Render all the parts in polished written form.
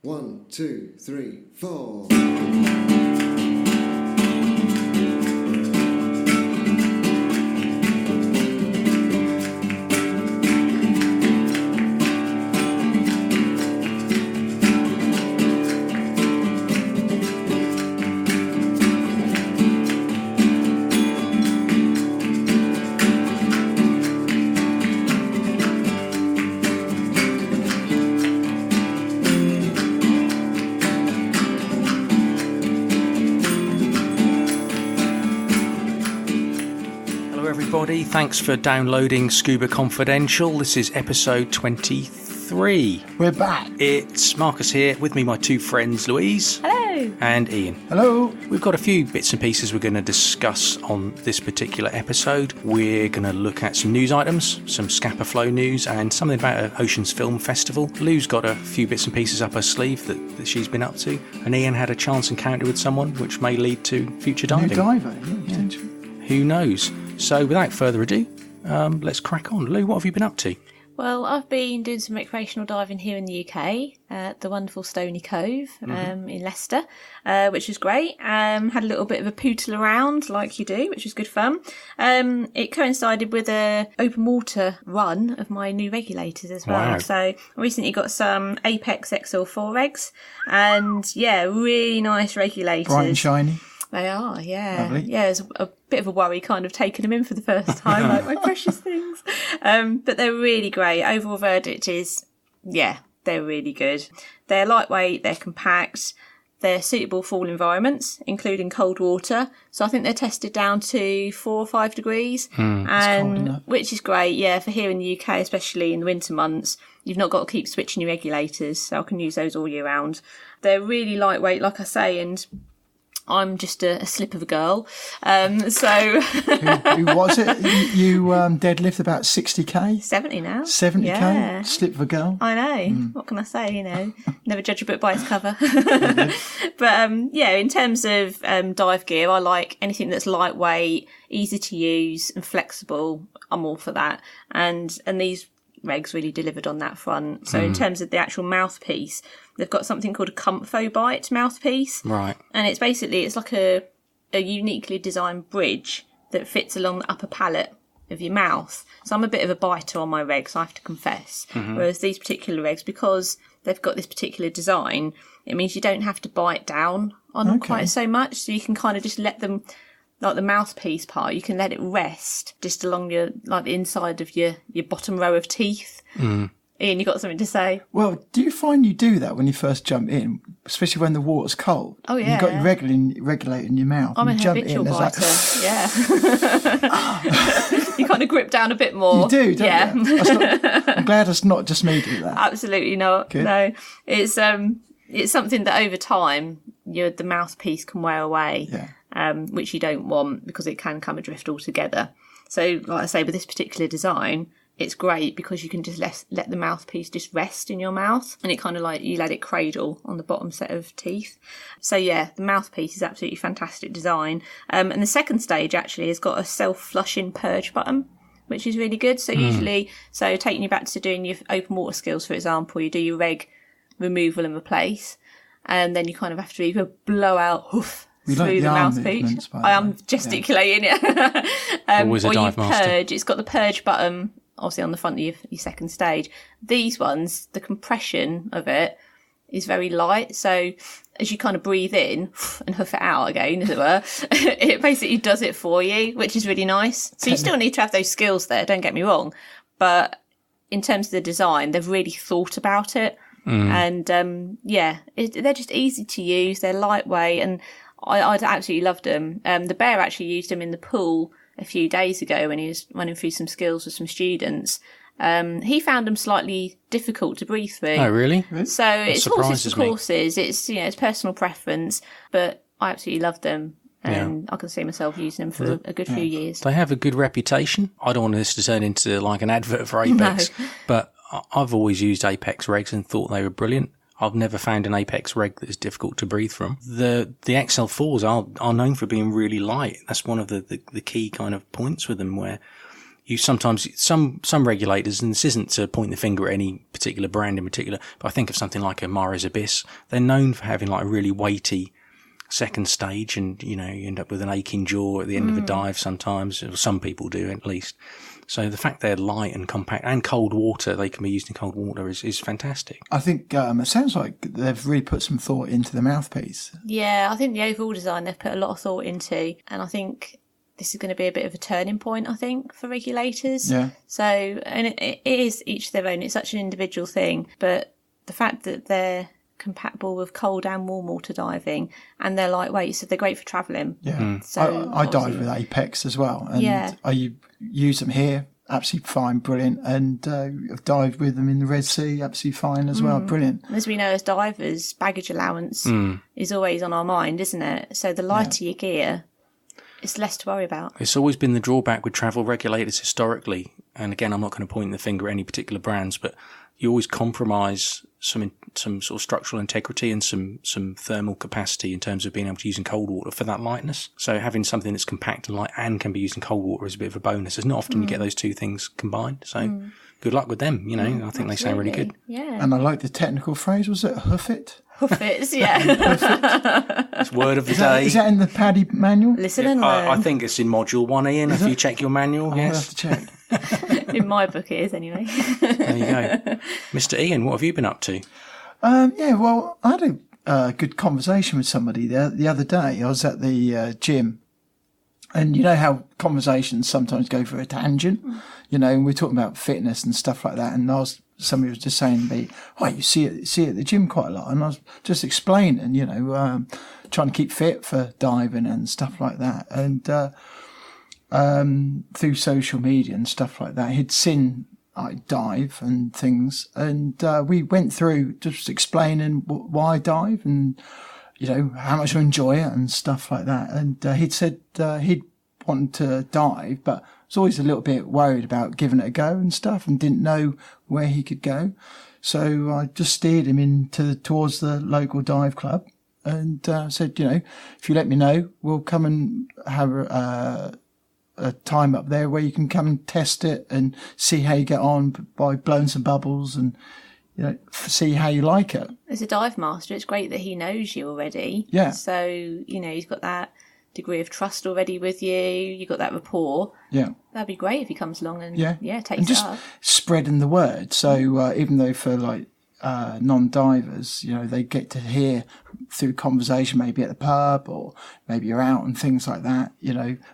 1, 2, 3, 4. Thanks for downloading Scuba Confidential. This is episode 23. We're back. It's Marcus here, with me my two friends Louise. Hello. And Ian. Hello. We've got a few bits and pieces we're going to discuss on this particular episode. We're going to look at some news items, some Scapa Flow news, and something about an Oceans Film Festival. Lou's got a few bits and pieces up her sleeve that she's been up to, and Ian had a chance encounter with someone which may lead to future diving. New diver, yeah. Who knows? So without further ado, let's crack on. Lou, what have you been up to? Well, I've been doing some recreational diving here in the UK at the wonderful Stony Cove in Leicester, which was great. Had a little bit of a pootle around like you do, which was good fun. It coincided with a open water run of my new regulators as well. Wow. So I recently got some Apex XL4 regs, and yeah, really nice regulators. Bright and shiny. They are, yeah. Lovely. Yeah, it's a bit of a worry kind of taking them in for the first time, like my precious things. But they're really great. Overall verdict is, yeah, they're really good. They're lightweight, they're compact, they're suitable for all environments, including cold water. So I think they're tested down to 4 or 5 degrees, and which is great, yeah, for here in the UK, especially in the winter months. You've not got to keep switching your regulators, so I can use those all year round. They're really lightweight, like I say, and I'm just a slip of a girl. So Who was it? You deadlift about 60k? 70 now. 70k? Yeah. Slip of a girl? I know. What can I say, Never judge a book by its cover. But yeah, in terms of dive gear, I like anything that's lightweight, easy to use and flexible. I'm all for that. And these regs really delivered on that front. So in terms of the actual mouthpiece, they've got something called a ComfoBite mouthpiece. Right. And it's like a uniquely designed bridge that fits along the upper palate of your mouth. So I'm a bit of a biter on my regs, I have to confess. Whereas these particular regs, because they've got this particular design, it means you don't have to bite down on them quite so much. So you can kind of just let them, like the mouthpiece part, you can let it rest just along the inside of your bottom row of teeth. Ian, you got something to say? Well, do you find you do that when you first jump in, especially when the water's cold? Oh, yeah. You've got your regulator in your mouth. I'm a you jump habitual in, biter, yeah. You kind of grip down a bit more. You do, don't yeah. you? I'm glad it's not just me do that. Absolutely not. Good. No, it's something that over time the mouthpiece can wear away, which you don't want because it can come adrift altogether. So, like I say, with this particular design, it's great because you can just let the mouthpiece just rest in your mouth, and it kind of like you let it cradle on the bottom set of teeth. So yeah, the mouthpiece is absolutely fantastic design. And the second stage actually has got a self-flushing purge button, which is really good. So usually, taking you back to doing your open water skills, for example, you do your reg removal and replace, and then you kind of have to either blow out through the mouthpiece. I am gesticulating it. Always a dive master. Purge. It's got the purge button, obviously on the front of your second stage. These ones, the compression of it is very light. So as you kind of breathe in and huff it out again, as it were, it basically does it for you, which is really nice. So you still need to have those skills there, don't get me wrong. But in terms of the design, they've really thought about it. And they're just easy to use. They're lightweight, and I absolutely loved them. The Bear actually used them in the pool a few days ago when he was running through some skills with some students. He found them slightly difficult to breathe through. Oh, really? So it's horses for courses. It's it's personal preference, but I absolutely loved them. And I can see myself using them for a good few years. They have a good reputation. I don't want this to turn into like an advert for Apex, but I've always used Apex regs and thought they were brilliant. I've never found an Apex reg that's difficult to breathe from. The XL4s are known for being really light. That's one of the key kind of points with them, where you sometimes, some regulators, and this isn't to point the finger at any particular brand in particular, but I think of something like a Mara's Abyss. They're known for having like a really weighty second stage, and you end up with an aching jaw at the end of a dive sometimes, or some people do at least. So the fact they're light and compact and cold water, they can be used in cold water, is fantastic. I think it sounds like they've really put some thought into the mouthpiece. Yeah, I think the overall design they've put a lot of thought into, and I think this is going to be a bit of a turning point, I think, for regulators. Yeah. So, and it is each their own. It's such an individual thing, but the fact that they're compatible with cold and warm water diving, and they're lightweight, so they're great for travelling. Yeah. So I dive with Apex as well, and I use them here, absolutely fine, brilliant, and I've dived with them in the Red Sea, absolutely fine as well, brilliant. As we know, as divers, baggage allowance is always on our mind, isn't it? So the lighter your gear, it's less to worry about. It's always been the drawback with travel regulators historically, and again, I'm not going to point the finger at any particular brands, but you always compromise some sort of structural integrity and some thermal capacity in terms of being able to use in cold water for that lightness. So having something that's compact and light and can be used in cold water is a bit of a bonus. It's not often you get those two things combined. So good luck with them. I think they sound really good. Yeah. And I like the technical phrase. Was it hoof it? Hoofits, yeah. It's word of the day. Is that in the Paddy manual? Listen and learn. I think it's in module 1, Ian, if you check your manual. I'll have to check. In my book it is anyway. There you go. Mr. Ian, what have you been up to? Well, I had a good conversation with somebody the other day. I was at the gym, and you know how conversations sometimes go for a tangent, and we're talking about fitness and stuff like that. And somebody was just saying to me, "Oh, you see it at the gym quite a lot," and I was just explaining, trying to keep fit for diving and stuff like that, and through social media and stuff like that, he'd seen I dive and things, and we went through just explaining why I dive and how much I enjoy it and stuff like that. And he'd said he'd wanted to dive, but was always a little bit worried about giving it a go and stuff, and didn't know where he could go. So I just steered him towards the local dive club, and said, if you let me know, we'll come and have a time up there where you can come and test it and see how you get on by blowing some bubbles and see how you like it. As a dive master, it's great that he knows you already. Yeah. So he's got that degree of trust already with you. You've got that rapport. Yeah. That'd be great if he comes along and takes and just it up. Spreading the word. So even though for non-divers, they get to hear through conversation, maybe at the pub or maybe you're out and things like that,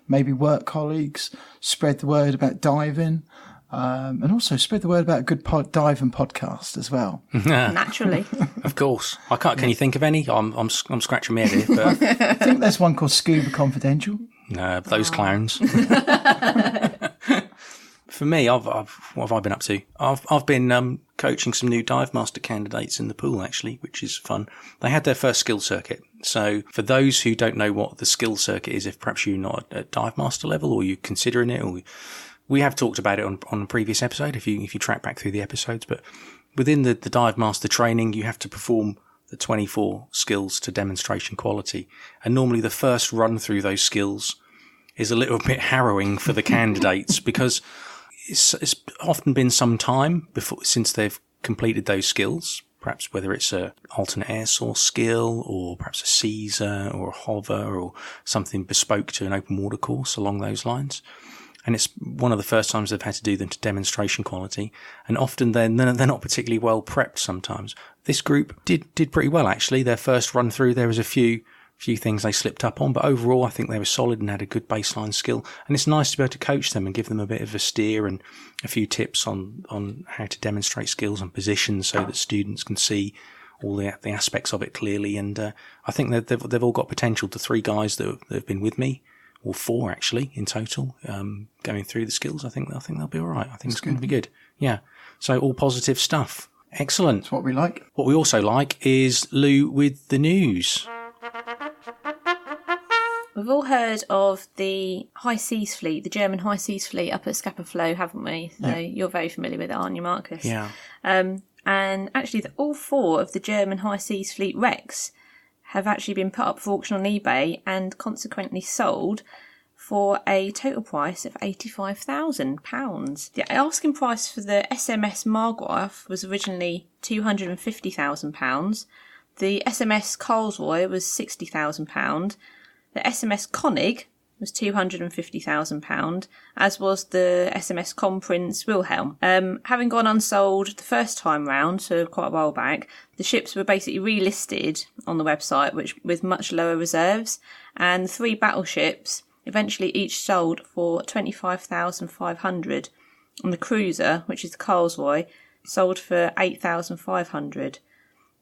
maybe work colleagues, spread the word about diving, and also spread the word about a good diving podcast as well. Naturally. Of course. I can't. Can you think of any? I'm scratching my head here. But I think there's one called Scuba Confidential. No, those clowns. For me, what have I been up to? I've been coaching some new dive master candidates in the pool, actually, which is fun. They had their first skill circuit. So for those who don't know what the skill circuit is, if perhaps you're not at dive master level or you're considering it, or we have talked about it on a previous episode, if you track back through the episodes, but within the dive master training, you have to perform the 24 skills to demonstration quality. And normally the first run through those skills is a little bit harrowing for the candidates because it's often been some time since they've completed those skills, perhaps whether it's a alternate air source skill or perhaps a Caesar or a hover or something bespoke to an open water course along those lines. And it's one of the first times they've had to do them to demonstration quality. And often they're not particularly well prepped sometimes. This group did pretty well, actually. Their first run through, there was a few things they slipped up on, but overall I think they were solid and had a good baseline skill. And it's nice to be able to coach them and give them a bit of a steer and a few tips on how to demonstrate skills and positions so that students can see all the aspects of it clearly. And I think that they've all got potential. The 3 guys that have been with me, or 4 actually in total, going through the skills, I think they'll be all right. I think it's going to be good. Yeah. So all positive stuff. Excellent. That's what we like. What we also like is Lou with the news. We've all heard of the High Seas Fleet, the German High Seas Fleet up at Scapa Flow, haven't we? So you're very familiar with it, aren't you, Marcus? Yeah. And actually, all 4 of the German High Seas Fleet wrecks have actually been put up for auction on eBay and consequently sold for a total price of £85,000. The asking price for the SMS Margwarth was originally £250,000. The SMS Carlsroy was £60,000. The SMS Konig was £250,000, as was the SMS Kronprinz Wilhelm. Having gone unsold the first time round, so quite a while back, the ships were basically relisted on the website, which with much lower reserves, and the 3 battleships eventually each sold for $25,500, and the cruiser, which is the Carlsroy, sold for $8,500.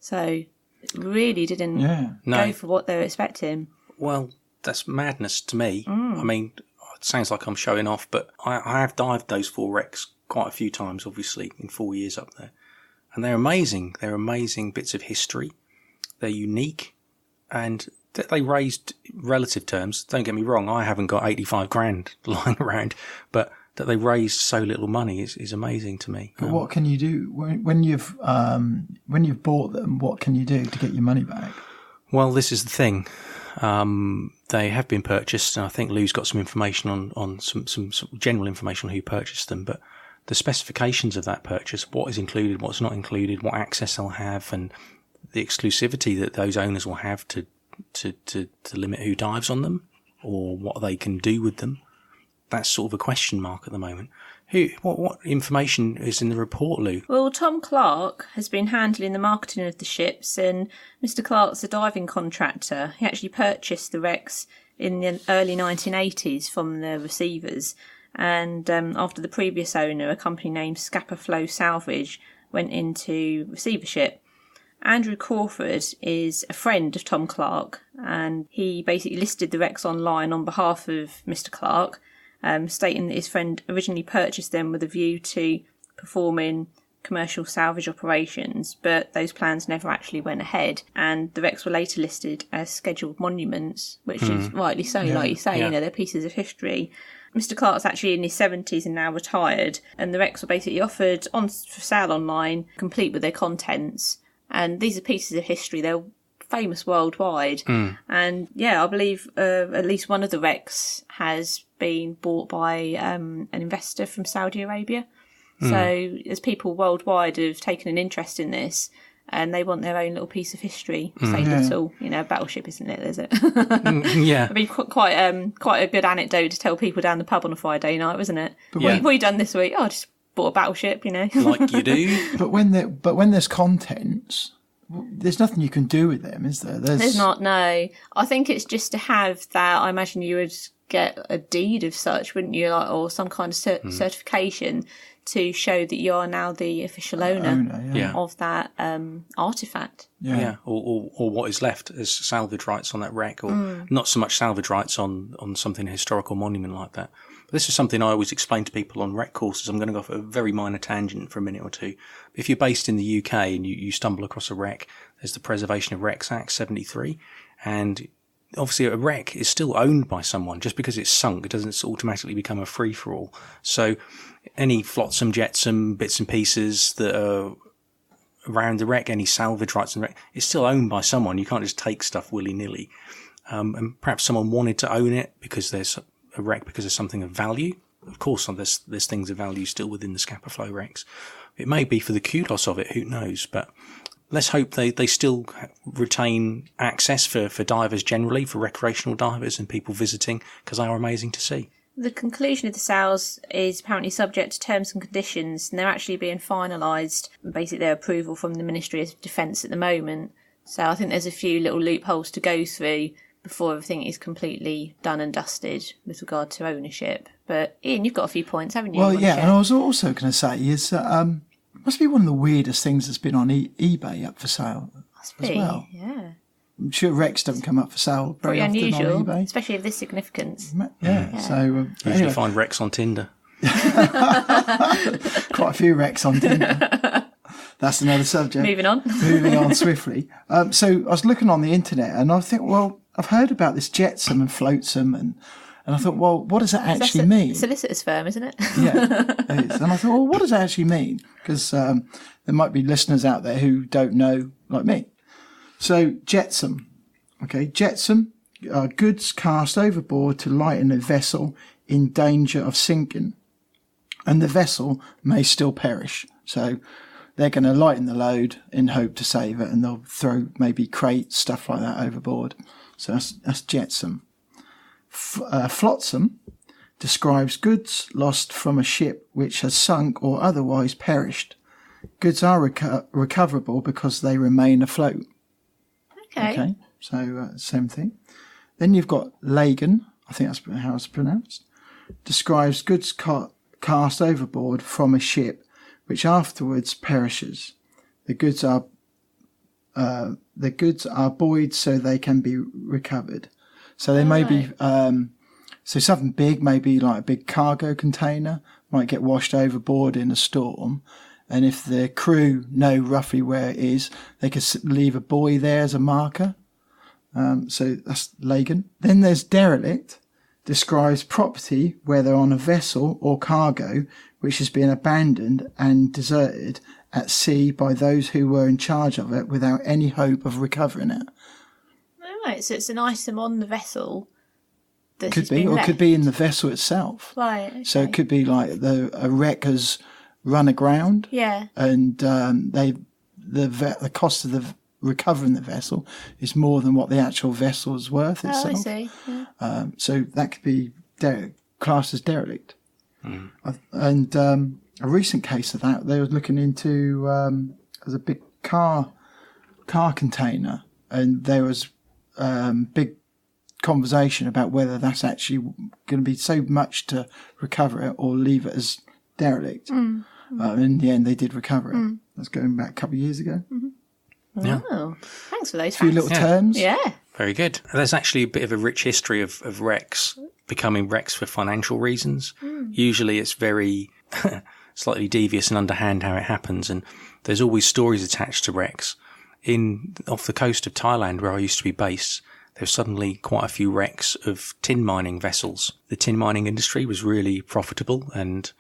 So it really didn't go for what they were expecting. Well, that's madness to me. I mean, it sounds like I'm showing off, but I have dived those 4 wrecks quite a few times, obviously, in 4 years up there. And they're amazing. They're amazing bits of history. They're unique. And they raised relative terms. Don't get me wrong, I haven't got 85 grand lying around, but that they raised so little money is amazing to me. But what can you do when you've bought them? What can you do to get your money back? Well, this is the thing. They have been purchased, and I think Lou's got some information on some general information on who purchased them, but the specifications of that purchase, what is included, what's not included, what access they'll have, and the exclusivity that those owners will have to limit who dives on them or what they can do with them. That's sort of a question mark at the moment. What information is in the report, Lou? Well, Tom Clark has been handling the marketing of the ships, and Mr. Clark's a diving contractor. He actually purchased the wrecks in the early 1980s from the receivers, and after the previous owner, a company named Scapa Flow Salvage, went into receivership. Andrew Crawford is a friend of Tom Clark, and he basically listed the wrecks online on behalf of Mr. Clark, stating that his friend originally purchased them with a view to performing commercial salvage operations, but those plans never actually went ahead, and the wrecks were later listed as scheduled monuments, which is rightly so, like you say, they're pieces of history. Mr. Clark's actually in his 70s and now retired, and the wrecks were basically offered for sale online, complete with their contents. And these are pieces of history. They're famous worldwide. And I believe at least one of the wrecks has been bought by an investor from Saudi Arabia. So there's people worldwide who've taken an interest in this, and they want their own little piece of history. Say little, a battleship, isn't it? Is it? It'd be quite a good anecdote to tell people down the pub on a Friday night, wasn't it? But what have you done this week? I just bought a battleship, Like you do. But when there's contents, there's nothing you can do with them, is there? There's not, no. I think it's just to have that. I imagine you would get a deed of such, wouldn't you? Or some kind of certification to show that you are now the official owner of that artefact. Or what is left as salvage rights on that wreck, or not so much salvage rights on something, a historical monument like that. But this is something I always explain to people on wreck courses. I'm going to go off a very minor tangent for a minute or two. If you're based in the UK and you stumble across a wreck, there's the Preservation of Wrecks Act 73, and obviously a wreck is still owned by someone. Just because it's sunk, it doesn't automatically become a free-for-all. So any flotsam, jetsam, bits and pieces that are around the wreck, any salvage rights on the wreck, it's still owned by someone. You can't just take stuff willy-nilly. And perhaps someone wanted to own it because there's a wreck, because there's something of value. Of course, there's things of value still within the Scapa Flow wrecks. It may be for the kudos of it, who knows, but let's hope they still retain access for divers generally, for recreational divers and people visiting, because they are amazing to see. The conclusion of the sales is apparently subject to terms and conditions, and they're actually being finalised, basically their approval from the Ministry of Defence at the moment. So I think there's a few little loopholes to go through before everything is completely done and dusted with regard to ownership. But Ian, you've got a few points, haven't you? Well, yeah, and I was also going to say is that it must be one of the weirdest things that's been on eBay up for sale as well. Yeah. I'm sure wrecks don't come up for sale very Pretty often unusual, on eBay. especially of this significance. Yeah. So Usually find wrecks on Tinder. Quite a few wrecks on Tinder. That's another subject. Moving on swiftly. So I was looking on the internet and I think, well, I've heard about this jetsam and floatsam and I thought, well, what does that actually mean? Solicitor's firm, isn't it? Yeah, it is. And I thought, well, what does that actually mean? Because there might be listeners out there who don't know, like me. So jetsam. Okay, jetsam goods cast overboard to lighten a vessel in danger of sinking, and the vessel may still perish. So they're going to lighten the load in hope to save it, and they'll throw maybe crates, stuff like that overboard. So that's jetsam. Flotsam describes goods lost from a ship which has sunk or otherwise perished. Goods are recoverable because they remain afloat. Okay. So same thing. Then you've got Lagan, I think that's how it's pronounced, describes goods cast overboard from a ship which afterwards perishes. The goods are buoyed so they can be recovered. So they may be, so something big, maybe like a big cargo container, might get washed overboard in a storm. And if the crew know roughly where it is, they could leave a buoy there as a marker. So that's Lagan. Then there's derelict, describes property, whether on a vessel or cargo, which has been abandoned and deserted at sea by those who were in charge of it without any hope of recovering it. Right, so it's an item on the vessel that could be, or it could be in the vessel itself. Right. Okay. So it could be like a wreck has run aground. Yeah. And the cost of the recovering the vessel is more than what the actual vessel is worth itself. Oh, I see. Yeah. So that could be classed as derelict. Mm. And a recent case of that, they were looking into as a big car container, and there was big conversation about whether that's actually going to be so much to recover it or leave it as derelict. In the end, they did recover it. That's going back a couple of years ago. Mm-hmm. Yeah. Oh, thanks for those a few little terms. Yeah. Very good. There's actually a bit of a rich history of wrecks becoming wrecks for financial reasons. Usually it's very slightly devious and underhand how it happens, and there's always stories attached to wrecks. Off the coast of Thailand, where I used to be based, there's suddenly quite a few wrecks of tin mining vessels. The tin mining industry was really profitable and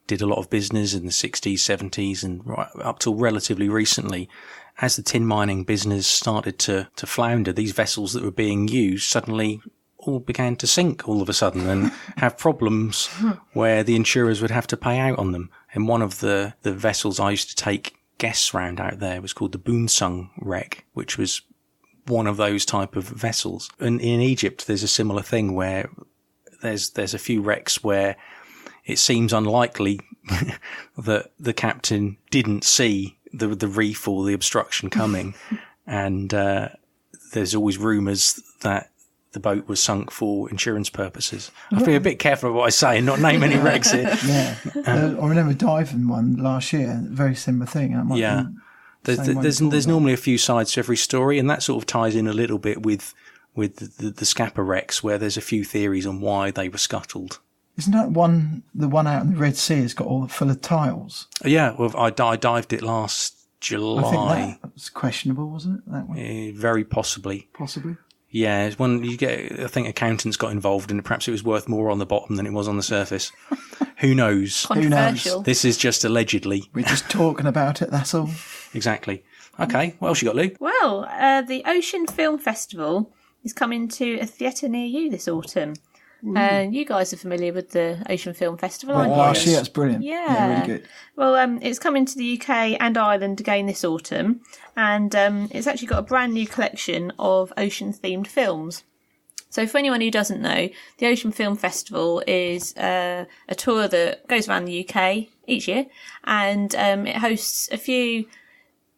did a lot of business in the 60s, 70s, and right up till relatively recently. As the tin mining business started to flounder, these vessels that were being used suddenly all began to sink all of a sudden and have problems where the insurers would have to pay out on them. And one of the vessels I used to take guests round out there was called the Boonsung wreck, which was one of those type of vessels. And in Egypt, there's a similar thing where there's a few wrecks where it seems unlikely that the captain didn't see the reef or the obstruction coming. And there's always rumours that the boat was sunk for insurance purposes. I have to be a bit careful of what I say and not name any wrecks here. Yeah. I remember diving one last year, very similar thing. Yeah. There's normally a few sides to every story, and that sort of ties in a little bit with the Scapa wrecks, where there's a few theories on why they were scuttled. Isn't that the one out in the Red Sea has got all full of tiles? Yeah, well, I dived it last July. I think that was questionable, wasn't it? That one? Very possibly. Possibly. Yeah, it's when you get, I think accountants got involved in it. Perhaps it was worth more on the bottom than it was on the surface. Who knows? Controversial. This is just allegedly. We're just talking about it, that's all. Exactly. Okay, what else you got, Lou? Well, the Ocean Film Festival is coming to a theatre near you this autumn. You guys are familiar with the Ocean Film Festival, aren't you? Last year, that's brilliant. Yeah, really good. Well, it's coming to the UK and Ireland again this autumn, and it's actually got a brand new collection of ocean-themed films. So for anyone who doesn't know, the Ocean Film Festival is a tour that goes around the UK each year, and it hosts a few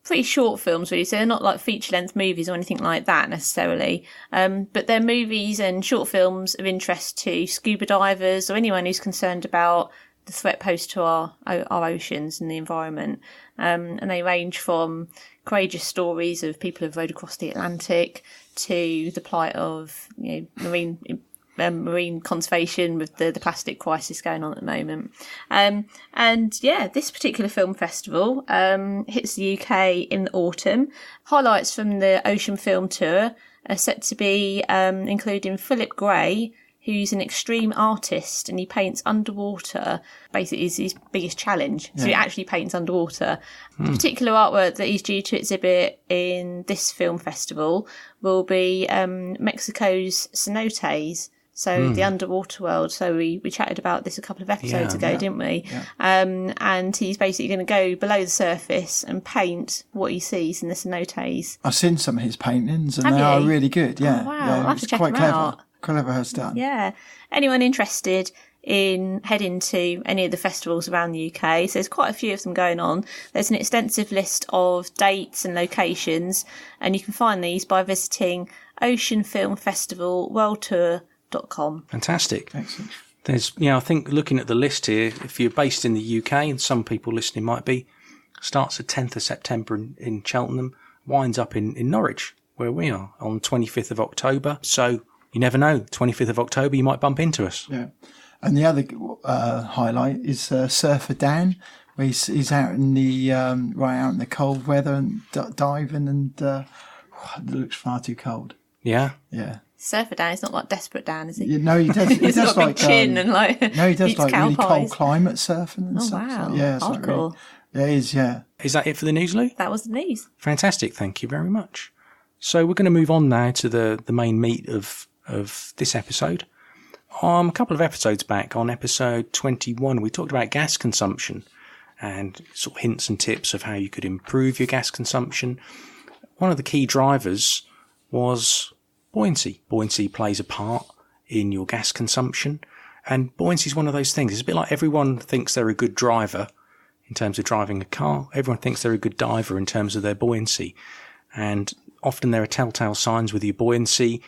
pretty short films, really, so they're not like feature-length movies or anything like that necessarily, but they're movies and short films of interest to scuba divers or anyone who's concerned about the threat posed to our oceans and the environment, and they range from courageous stories of people who've rowed across the Atlantic to the plight of marine conservation with the plastic crisis going on at the moment. And yeah, this particular film festival hits the UK in the autumn. Highlights from the Ocean Film Tour are set to be including Philip Gray, who's an extreme artist, and he paints underwater. Basically, is his biggest challenge. So he actually paints underwater. The particular artwork that he's due to exhibit in this film festival will be Mexico's cenotes. So the underwater world. So we chatted about this a couple of episodes ago, didn't we? Yeah. And he's basically going to go below the surface and paint what he sees in the cenotes. I've seen some of his paintings and they are really good. Yeah. Oh, wow. Yeah, I'll have to check them out. Clever how it's done. Yeah. Anyone interested in heading to any of the festivals around the UK? So there's quite a few of them going on. There's an extensive list of dates and locations, and you can find these by visiting Ocean Film Festival World Tour.com. Fantastic. Excellent. There's, I think looking at the list here, if you're based in the UK, and some people listening might be, starts the 10th of September in Cheltenham, winds up in Norwich, where we are, on 25th of October. So you never know, 25th of October, you might bump into us. Yeah. And the other highlight is Surfer Dan, where he's out in the right out in the cold weather and diving, and it looks far too cold. Yeah. Yeah. Surfer Dan is not like Desperate Dan, is he? Yeah, no, he does. He's does got a big chin and like. No, he does like really pies. cold climate surfing and stuff. Wow. So, yeah, it's like hardcore. Really, it is. Yeah. Is that it for the news, Lou? That was the news. Fantastic. Thank you very much. So we're going to move on now to the main meat of this episode. A couple of episodes back, on episode 21, we talked about gas consumption and sort of hints and tips of how you could improve your gas consumption. One of the key drivers was buoyancy. Buoyancy plays a part in your gas consumption, and buoyancy is one of those things. It's a bit like everyone thinks they're a good driver in terms of driving a car. Everyone thinks they're a good diver in terms of their buoyancy, and often there are telltale signs with your buoyancy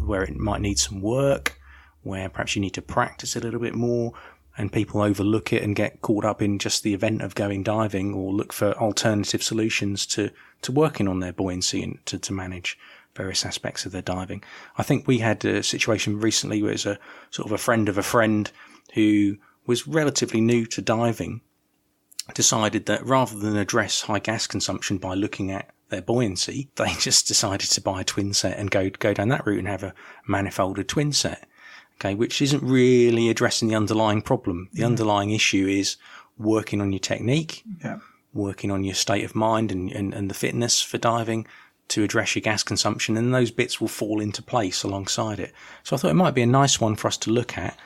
where it might need some work, where perhaps you need to practice a little bit more, and people overlook it and get caught up in just the event of going diving, or look for alternative solutions to working on their buoyancy and to manage various aspects of their diving. I think we had a situation recently where it was a sort of a friend of a friend who was relatively new to diving, decided that rather than address high gas consumption by looking at their buoyancy, they just decided to buy a twin set and go down that route and have a manifolded twin set. Okay, which isn't really addressing the underlying problem. The underlying issue is working on your technique, working on your state of mind and the fitness for diving to address your gas consumption, and those bits will fall into place alongside it. So I thought it might be a nice one for us to look at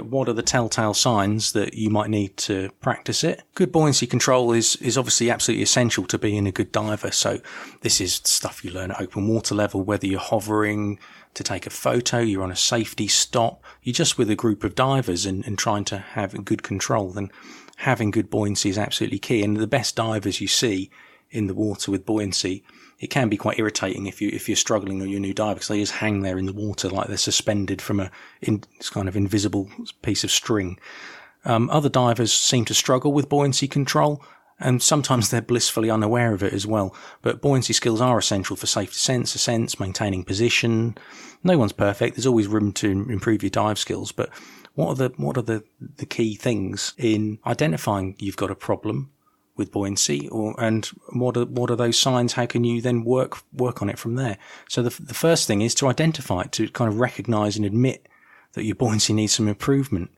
what are the telltale signs that you might need to practice it. Good buoyancy control is obviously absolutely essential to being a good diver. So this is stuff you learn at open water level, whether you're hovering to take a photo, you're on a safety stop, you're just with a group of divers and trying to have good control, then having good buoyancy is absolutely key. And the best divers you see in the water with buoyancy, it can be quite irritating if you're struggling or you're a new diver, because they just hang there in the water like they're suspended from this kind of invisible piece of string. Other divers seem to struggle with buoyancy control, and sometimes they're blissfully unaware of it as well. But buoyancy skills are essential for safe ascents, maintaining position. No one's perfect. There's always room to improve your dive skills. But what are the key things in identifying you've got a problem with buoyancy, and what are those signs? How can you then work on it from there? So the first thing is to identify it, to kind of recognise and admit that your buoyancy needs some improvement.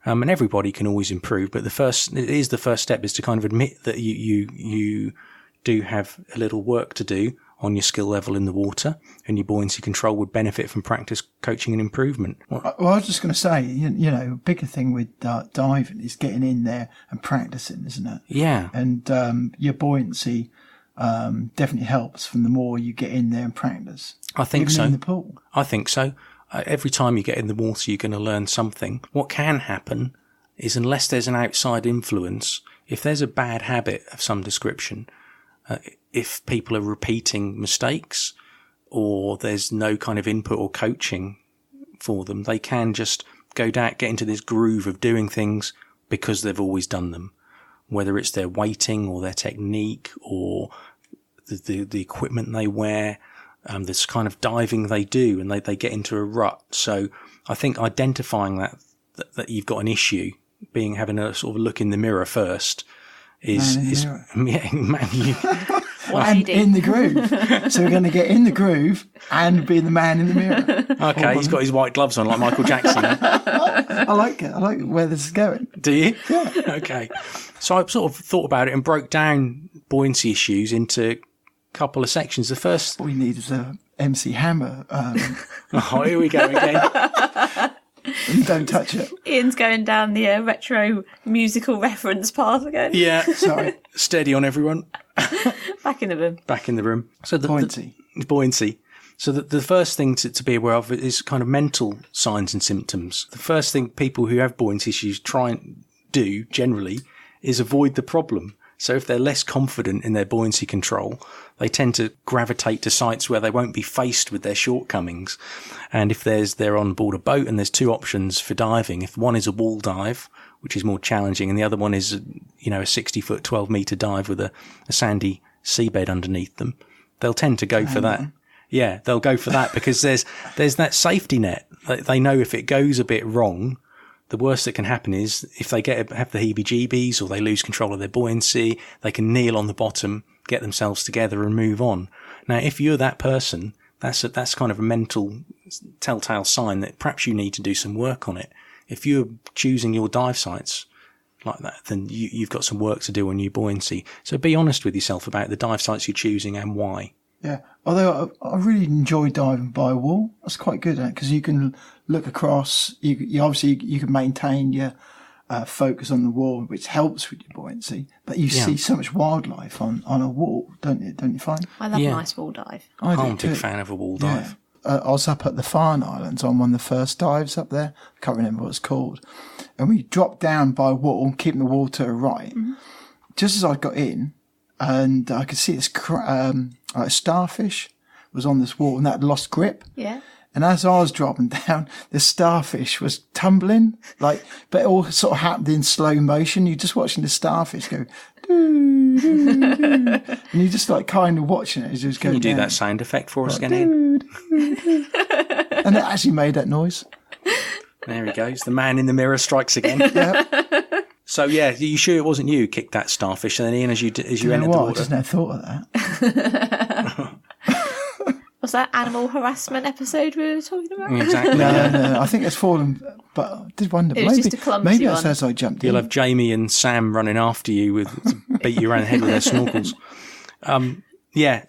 And everybody can always improve, but the first step is to kind of admit that you do have a little work to do on your skill level in the water, and your buoyancy control would benefit from practice, coaching and improvement. Well, I was just going to say, a bigger thing with diving is getting in there and practicing, isn't it? Yeah. And your buoyancy definitely helps from the more you get in there and practice. I think even so. In the pool. I think so. Every time you get in the water, you're going to learn something. What can happen is, unless there's an outside influence, if there's a bad habit of some description, if people are repeating mistakes, or there's no kind of input or coaching for them, they can just get into this groove of doing things because they've always done them, whether it's their weighting or their technique or the equipment they wear. This kind of diving they do, and they get into a rut. So I think identifying that you've got an issue, having a sort of look in the mirror first, is and in the groove. So we're going to get in the groove and be the man in the mirror. Okay, he's got his white gloves on like Michael Jackson. I like it. I like where this is going. Do you? Yeah. Okay. So I sort of thought about it and broke down buoyancy issues into a couple of sections. The first... All we need is a MC Hammer. Oh, here we go again. Don't touch it. Ian's going down the retro musical reference path again. Yeah. Sorry. Steady on, everyone. Back in the room. Back in the room. So Buoyancy. Buoyancy. So the first thing to be aware of is kind of mental signs and symptoms. The first thing people who have buoyancy issues try and do generally is avoid the problem. So if they're less confident in their buoyancy control, they tend to gravitate to sites where they won't be faced with their shortcomings. And if they're on board a boat and there's two options for diving, if one is a wall dive, which is more challenging, and the other one is, a 60-foot, 12-metre dive with a sandy seabed underneath them, they'll tend to go for that. Yeah, they'll go for that because there's that safety net. They know if it goes a bit wrong, the worst that can happen is if they have the heebie-jeebies or they lose control of their buoyancy, they can kneel on the bottom, get themselves together and move on. Now, if you're that person, that's kind of a mental telltale sign that perhaps you need to do some work on it. If you're choosing your dive sites like that, then you've got some work to do on your buoyancy. So be honest with yourself about the dive sites you're choosing and why. Yeah, although I really enjoy diving by a wall. That's quite good because you can look across. You obviously you can maintain your focus on the wall, which helps with your buoyancy. But you see so much wildlife on a wall, don't you find? I love a nice wall dive. I'm a big fan of a wall dive. I was up at the Farne Islands on one of the first dives up there. I can't remember what it's called. And we dropped down by a wall, keeping the wall to the right. Mm-hmm. Just as I got in, and I could see this like starfish was on this wall and that lost grip. Yeah. And as I was dropping down, the starfish was tumbling, but it all sort of happened in slow motion. You're just watching the starfish go, doo, doo, doo. And you're just kind of watching it as it was going down. Can you do that sound effect for us again, Ian? And it actually made that noise. There he goes. The man in the mirror strikes again. Yeah. So, yeah, you sure it wasn't you who kicked that starfish? And then, Ian, as you entered the water. I just never thought of that. Was that animal harassment episode we were talking about? Exactly. No. I think it's fallen, but I did wonder. It was just a clumsy maybe one. that's as I jumped in. You'll have Jamie and Sam running after you to beat you around the head with their snorkels.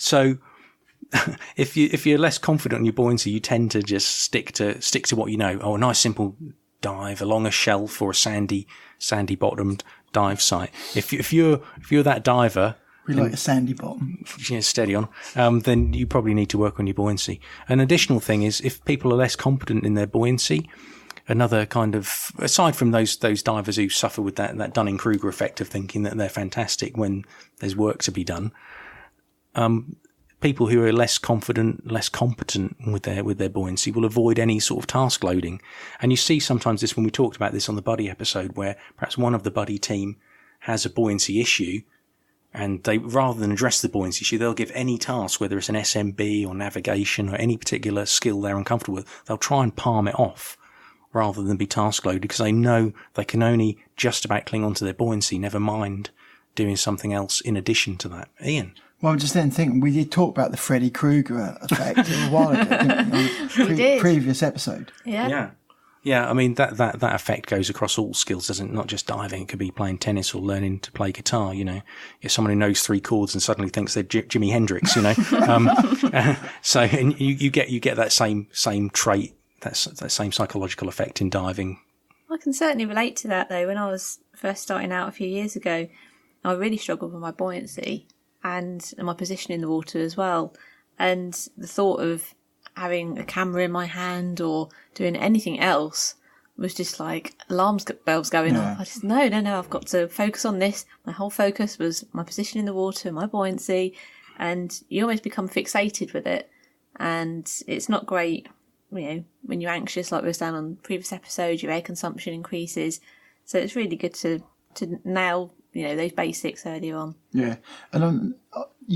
So if you're less confident in your buoyancy, you tend to just stick to what you know. Oh, a nice simple dive along a shelf or a sandy bottomed dive site. If you're that diver, we like a sandy bottom. Yeah, steady on. Then you probably need to work on your buoyancy. An additional thing is if people are less competent in their buoyancy, another kind of, aside from those divers who suffer with that Dunning-Kruger effect of thinking that they're fantastic when there's work to be done, people who are less confident, less competent with their buoyancy will avoid any sort of task loading. And you see sometimes this when we talked about this on the buddy episode, where perhaps one of the buddy team has a buoyancy issue, and they, rather than address the buoyancy issue, they'll give any task, whether it's an SMB or navigation or any particular skill they're uncomfortable with, they'll try and palm it off rather than be task loaded, because they know they can only just about cling on to their buoyancy, never mind doing something else in addition to that. Ian? Well, I'm just then thinking, we did talk about the Freddy Krueger effect a while ago, didn't we? We did. Previous episode. Yeah. Yeah, I mean, that effect goes across all skills, doesn't it? Not just diving. It could be playing tennis or learning to play guitar, you know. You're someone who knows 3 chords and suddenly thinks they're Jimi Hendrix, you know. So and you get that same trait, that same psychological effect in diving. I can certainly relate to that, though. When I was first starting out a few years ago, I really struggled with my buoyancy and my position in the water as well. And the thought of having a camera in my hand or doing anything else was just like alarm bells going off. I just, no, I've got to focus on this. My whole focus was my position in the water, my buoyancy, and you almost become fixated with it. And it's not great, you know, when you're anxious, like we were saying on previous episodes, your air consumption increases. So it's really good to nail, you know, those basics earlier on. Yeah. And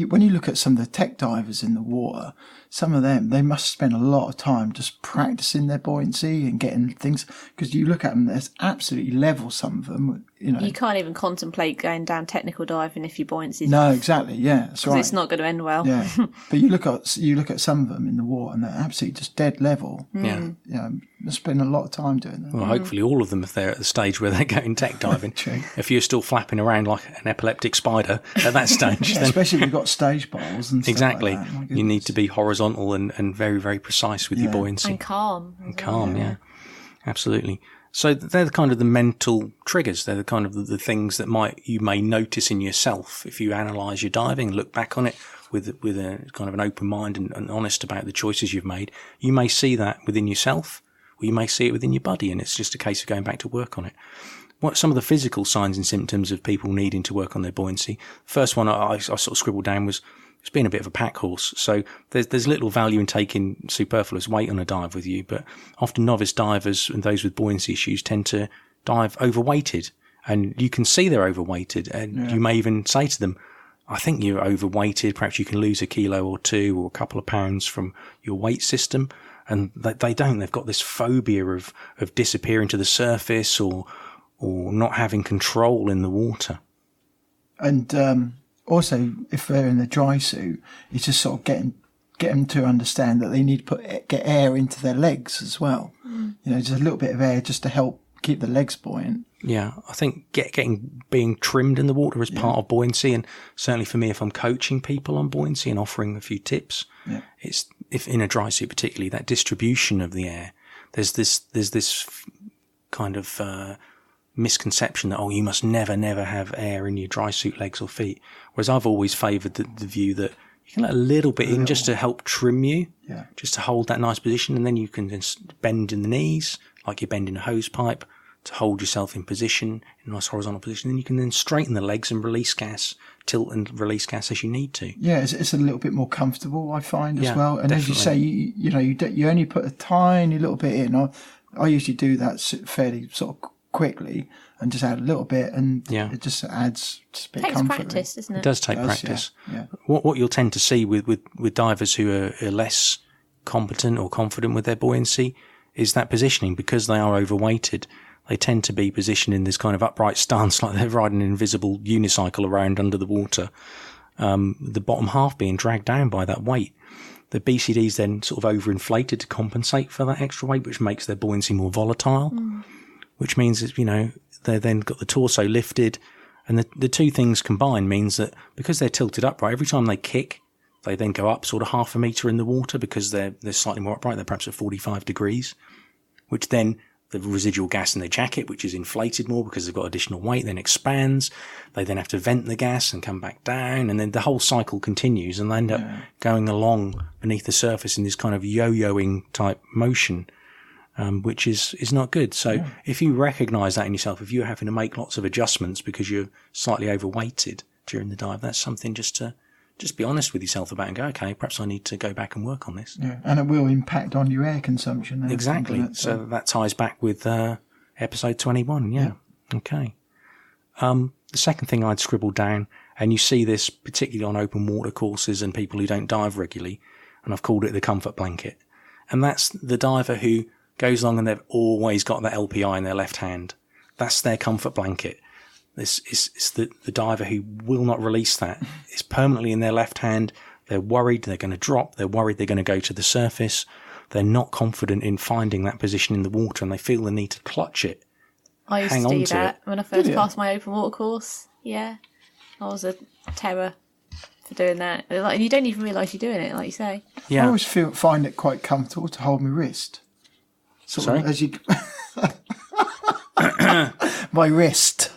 when you look at some of the tech divers in the water, some of them, they must spend a lot of time just practicing their buoyancy and getting things, because you look at them, there's absolutely level, some of them You can't even contemplate going down technical diving if your buoyancy's No, exactly. Yeah, that's right. it's not going to end well. Yeah, but you look at some of them in the water, and they're absolutely just dead level. Yeah. I spend a lot of time doing that. Well, hopefully all of them, if they're at the stage where they're going tech diving. True. If you're still flapping around like an epileptic spider at that stage, then Especially if you've got stage bowls and stuff exactly, like that. My you goodness. need to be horizontal and very, very precise with your buoyancy. And calm. And calm, yeah. Absolutely. So they're the kind of the mental triggers. They're the kind of the things that you may notice in yourself if you analyse your diving, look back on it with a kind of an open mind and honest about the choices you've made. You may see that within yourself, or you may see it within your buddy, and it's just a case of going back to work on it. What some of the physical signs and symptoms of people needing to work on their buoyancy? First one I sort of scribbled down was it's being a bit of a pack horse. So there's little value in taking superfluous weight on a dive with you, but often novice divers and those with buoyancy issues tend to dive overweighted, and you can see they're overweighted, and you may even say to them, I think you're overweighted, perhaps you can lose a kilo or two or a couple of pounds from your weight system. And they don't. They've got this phobia of disappearing to the surface or not having control in the water. And also, if they're in the dry suit, it's just sort of get them to understand that they need to get air into their legs as well. Just a little bit of air just to help keep the legs buoyant. Yeah, I think being trimmed in the water is part of buoyancy, and certainly for me, if I'm coaching people on buoyancy and offering a few tips, it's if in a dry suit particularly, that distribution of the air. There's this kind of misconception that you must never have air in your dry suit legs or feet. Whereas I've always favoured the view that you can let a little bit in just to help trim you, just to hold that nice position, and then you can just bend in the knees like you're bending a hose pipe to hold yourself in position, in a nice horizontal position. Then you can then straighten the legs and release gas, tilt and release gas as you need to. Yeah, it's a little bit more comfortable, I find, as well. And definitely. as you say, you only put a tiny little bit in. I usually do that fairly sort of quickly and just add a little bit, and it just adds just a bit of comfort. Takes practice, doesn't it? It does take practice. Yeah. What you'll tend to see with divers who are less competent or confident with their buoyancy is that positioning, because they are overweighted. They tend to be positioned in this kind of upright stance, like they're riding an invisible unicycle around under the water, the bottom half being dragged down by that weight. The BCD's then sort of overinflated to compensate for that extra weight, which makes their buoyancy more volatile, which means that, they've then got the torso lifted. And the two things combined means that because they're tilted upright, every time they kick, they then go up sort of half a metre in the water because they're slightly more upright. They're perhaps at 45 degrees, which then the residual gas in their jacket, which is inflated more because they've got additional weight, then expands. They then have to vent the gas and come back down, and then the whole cycle continues, and they end up going along beneath the surface in this kind of yo-yoing type motion, which is not good. So if you recognise that in yourself, if you're having to make lots of adjustments because you're slightly overweighted during the dive, that's something just to be honest with yourself about and go, okay, perhaps I need to go back and work on this. Yeah, and it will impact on your air consumption. Exactly. So that ties back with episode 21. Yeah. Okay. The second thing I'd scribbled down, and you see this particularly on open water courses and people who don't dive regularly, and I've called it the comfort blanket. And that's the diver who goes along and they've always got that LPI in their left hand. That's their comfort blanket. This is the diver who will not release that. It's permanently in their left hand. They're worried they're going to drop. They're worried they're going to go to the surface. They're not confident in finding that position in the water, and they feel the need to clutch it. I used to do that when I first passed my open water course. Yeah, I was a terror for doing that. Like, you don't even realise you're doing it, like you say. Yeah. I always find it quite comfortable to hold my wrist. Sorry? As you... my wrist.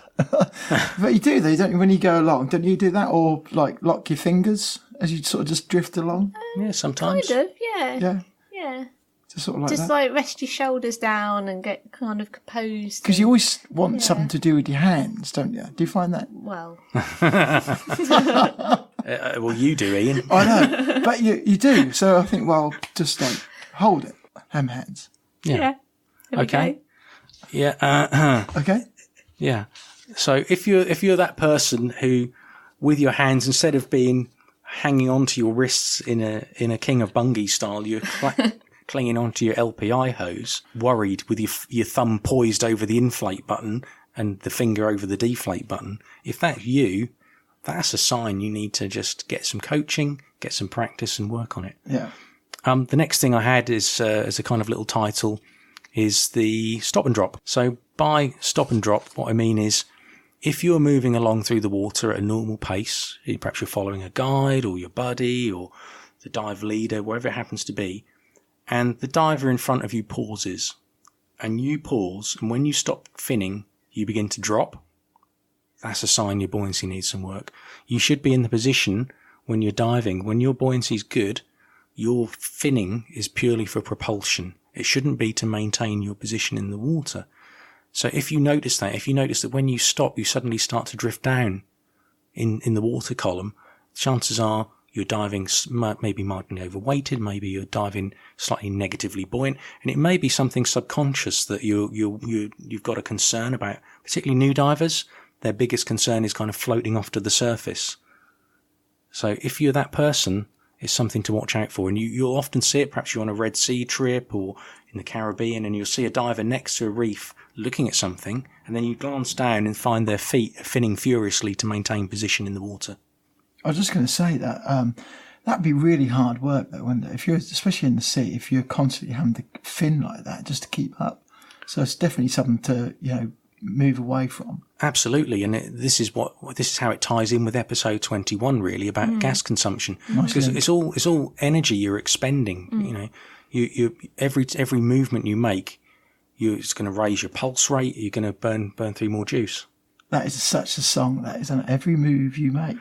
But you do though, don't you, when you go along? Don't you do that, or like lock your fingers as you sort of just drift along? Yeah, sometimes. Kind of, yeah. Yeah. Just sort of like just that. like rest your shoulders down and get kind of composed. Because you always want something to do with your hands, don't you? Do you find that? Well. Well, you do, Ian. I know, but you do. So I think, well, just like hold it, hands. Yeah. Okay. Yeah. Okay. Yeah. So if you're that person who, with your hands, instead of being hanging onto your wrists in a King of Bungay style, you're clinging onto your LPI hose, worried with your thumb poised over the inflate button and the finger over the deflate button, if that's you, that's a sign you need to just get some coaching, get some practice and work on it. Yeah. The next thing I had is, as a kind of little title, is the stop and drop. So by stop and drop, what I mean is, if you're moving along through the water at a normal pace, perhaps you're following a guide or your buddy or the dive leader, wherever it happens to be, and the diver in front of you pauses, and you pause, and when you stop finning, you begin to drop, that's a sign your buoyancy needs some work. You should be in the position when you're diving, when your buoyancy is good, your finning is purely for propulsion. It shouldn't be to maintain your position in the water. So if you notice that when you stop, you suddenly start to drift down in the water column, chances are you're diving maybe marginally overweighted, maybe you're diving slightly negatively buoyant, and it may be something subconscious that you've got a concern about. Particularly new divers, their biggest concern is kind of floating off to the surface. So if you're that person, it's something to watch out for. And you'll often see it, perhaps you're on a Red Sea trip or in the Caribbean, and you'll see a diver next to a reef looking at something, and then you glance down and find their feet finning furiously to maintain position in the water. I was just going to say that that'd be really hard work, though, wouldn't it? If you're, especially in the sea, if you're constantly having to fin like that just to keep up. So it's definitely something to, move away from. Absolutely, and this is how it ties in with episode 21, really, about gas consumption. Because it's all energy you're expending. You every movement you make, it's going to raise your pulse rate. You're going to burn through more juice. That is such a song. That is on every move you make.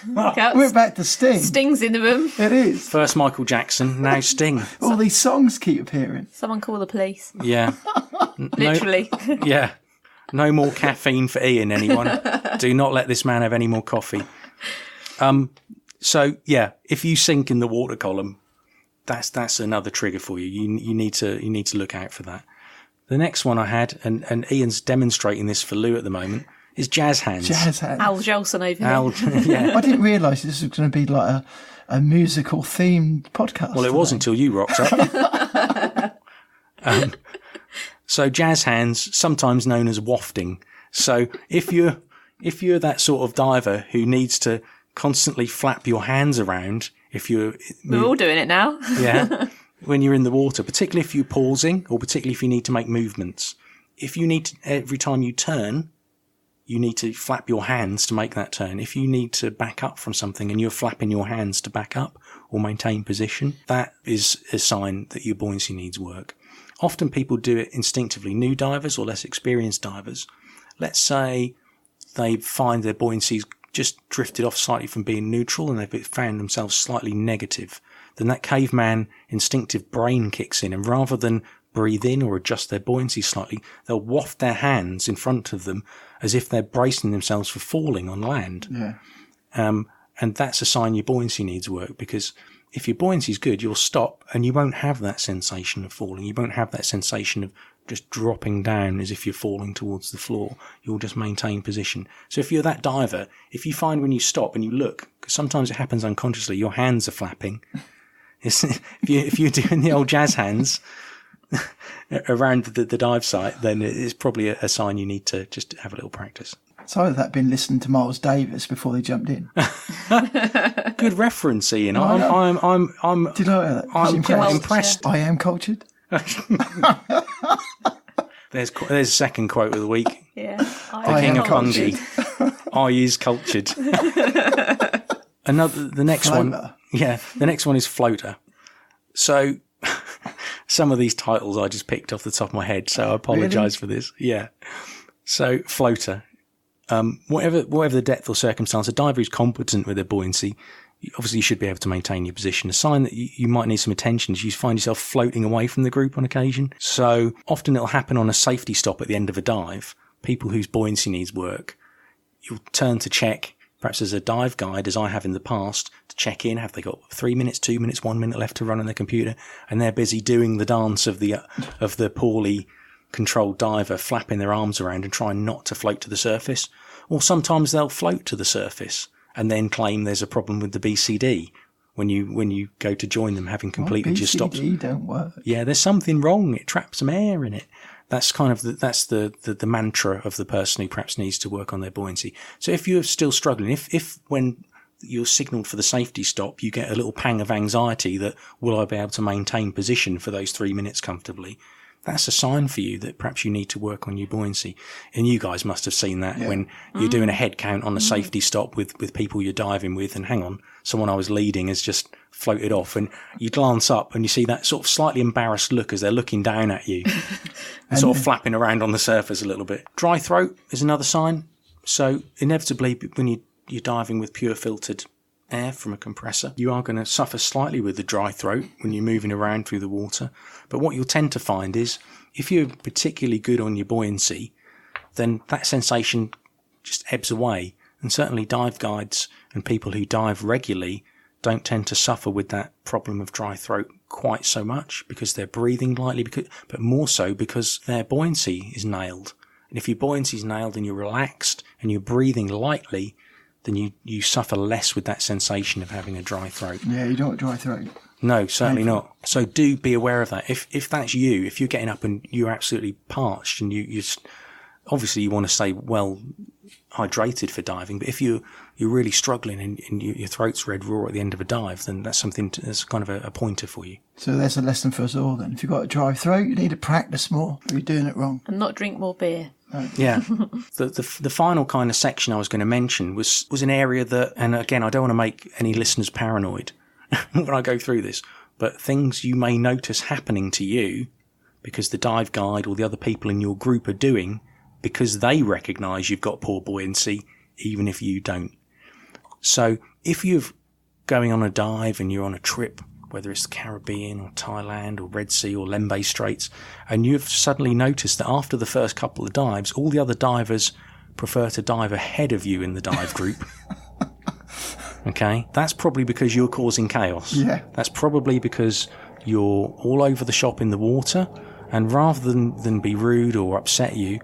We're back to Sting. Sting's in the room. It is. First Michael Jackson, now Sting. All these songs keep appearing. Someone call the police. Yeah. Literally. Yeah. No more caffeine for Ian, anyone. Do not let this man have any more coffee. So, yeah, if you sink in the water column, that's another trigger for you. You need to look out for that. The next one I had, and Ian's demonstrating this for Lou at the moment, is jazz hands. Jazz hands. Al Jolson over here. Yeah. I didn't realise this was going to be like a musical themed podcast. Well, it was until you rocked up. So jazz hands, sometimes known as wafting. So if you're that sort of diver who needs to constantly flap your hands around, we're all doing it now. Yeah. When you're in the water, particularly if you're pausing or particularly if you need to make movements. If you need to, every time you turn, you need to flap your hands to make that turn. If you need to back up from something and you're flapping your hands to back up or maintain position, that is a sign that your buoyancy needs work. Often people do it instinctively. New divers or less experienced divers, let's say they find their buoyancy's just drifted off slightly from being neutral and they've found themselves slightly negative. Then that caveman instinctive brain kicks in, and rather than breathe in or adjust their buoyancy slightly, they'll waft their hands in front of them as if they're bracing themselves for falling on land. Yeah. And that's a sign your buoyancy needs work, because if your buoyancy is good, you'll stop and you won't have that sensation of falling. You won't have that sensation of just dropping down as if you're falling towards the floor. You'll just maintain position. So if you're that diver, if you find when you stop and you look, because sometimes it happens unconsciously, your hands are flapping. If you're doing the old jazz hands around the dive site, then it's probably a sign you need to just have a little practice. So had that been listening to Miles Davis before they jumped in? Good reference, Ian. I'm Did I? That? I'm quite impressed. I am cultured. There's a second quote of the week. Yeah. The King of Bungay. I is cultured. The next Floater. one. Yeah, the next one is floater. So some of these titles I just picked off the top of my head, so I apologise for this. Yeah. So floater. Whatever the depth or circumstance, a diver who's competent with their buoyancy, obviously you should be able to maintain your position. A sign that you might need some attention is you find yourself floating away from the group on occasion. So often it'll happen on a safety stop at the end of a dive. People whose buoyancy needs work, you'll turn to check, perhaps as a dive guide, as I have in the past, to check in. Have they got 3 minutes, 2 minutes, 1 minute left to run on their computer? And they're busy doing the dance of the poorly controlled diver, flapping their arms around and trying not to float to the surface. Or sometimes they'll float to the surface and then claim there's a problem with the BCD when you go to join them, having completed your stops. BCD don't work. Yeah, there's something wrong. It traps some air in it. That's kind of the mantra of the person who perhaps needs to work on their buoyancy. So if you're still struggling, if when you're signalled for the safety stop, you get a little pang of anxiety that will I be able to maintain position for those 3 minutes comfortably, that's a sign for you that perhaps you need to work on your buoyancy. And you guys must have seen that when you're doing a head count on a safety stop with people you're diving with, and hang on, someone I was leading has just floated off, and you glance up and you see that sort of slightly embarrassed look as they're looking down at you and sort of flapping around on the surface a little bit. Dry throat is another sign. So inevitably, when you're diving with pure filtered air from a compressor, you are going to suffer slightly with the dry throat when you're moving around through the water. But what you'll tend to find is if you're particularly good on your buoyancy, then that sensation just ebbs away. And certainly dive guides and people who dive regularly don't tend to suffer with that problem of dry throat quite so much, because they're breathing lightly, but more so because their buoyancy is nailed. And if your buoyancy is nailed and you're relaxed and you're breathing lightly, then you suffer less with that sensation of having a dry throat. Yeah, you don't want dry throat. No, certainly not. So do be aware of that. If that's you, if you're getting up and you're absolutely parched and you obviously you want to stay well hydrated for diving, but if you're really struggling and your throat's red raw at the end of a dive, then that's something that's kind of a pointer for you. So there's a lesson for us all then. If you've got a dry throat, you need to practice more, or you're doing it wrong. And not drink more beer. Yeah. The final kind of section I was going to mention was an area that, and again, I don't want to make any listeners paranoid when I go through this, but things you may notice happening to you because the dive guide or the other people in your group are doing, because they recognise you've got poor buoyancy, even if you don't. So if you're going on a dive and you're on a trip, whether it's the Caribbean or Thailand or Red Sea or Lembeh Straits, and you've suddenly noticed that after the first couple of dives, all the other divers prefer to dive ahead of you in the dive group. Okay? That's probably because you're causing chaos. Yeah. That's probably because you're all over the shop in the water, and rather than be rude or upset you,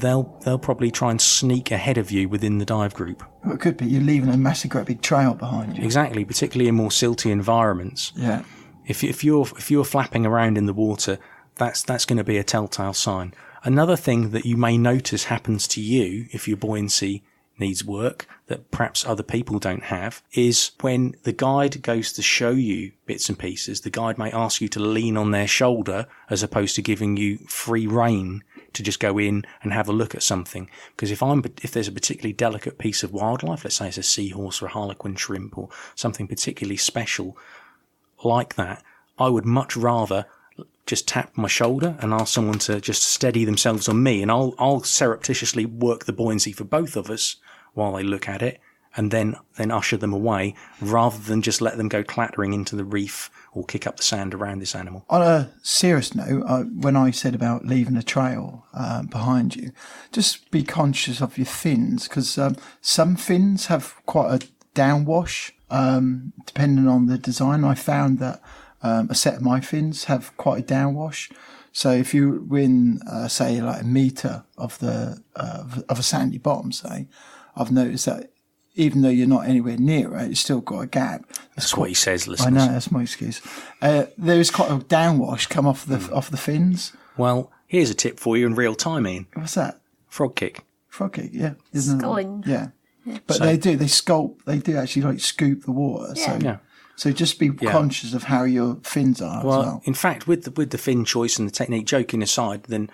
they'll probably try and sneak ahead of you within the dive group. Well, it could be you're leaving a massive, great big trail behind you. Exactly, particularly in more silty environments. Yeah. If you're flapping around in the water, that's going to be a telltale sign. Another thing that you may notice happens to you if your buoyancy needs work that perhaps other people don't have is when the guide goes to show you bits and pieces, the guide may ask you to lean on their shoulder as opposed to giving you free rein to just go in and have a look at something. Because if there's a particularly delicate piece of wildlife, let's say it's a seahorse or a harlequin shrimp or something particularly special like that, I would much rather just tap my shoulder and ask someone to just steady themselves on me, and I'll surreptitiously work the buoyancy for both of us while they look at it, and then usher them away, rather than just let them go clattering into the reef or kick up the sand around this animal. On a serious note, when I said about leaving a trail behind you, just be conscious of your fins, because some fins have quite a downwash, depending on the design. I found that a set of my fins have quite a downwash. So if you win, say, like a metre of a sandy bottom, say, I've noticed that even though you're not anywhere near it, it's still got a gap. That's what he says, listeners. I know, that's my excuse. There is quite a downwash come off the fins. Well, here's a tip for you in real time, Ian. What's that? Frog kick. Frog kick, yeah. Sculling. Yeah. But they do actually like scoop the water. Yeah. So just be conscious of how your fins are as well. In fact, with the fin choice and the technique, joking aside, then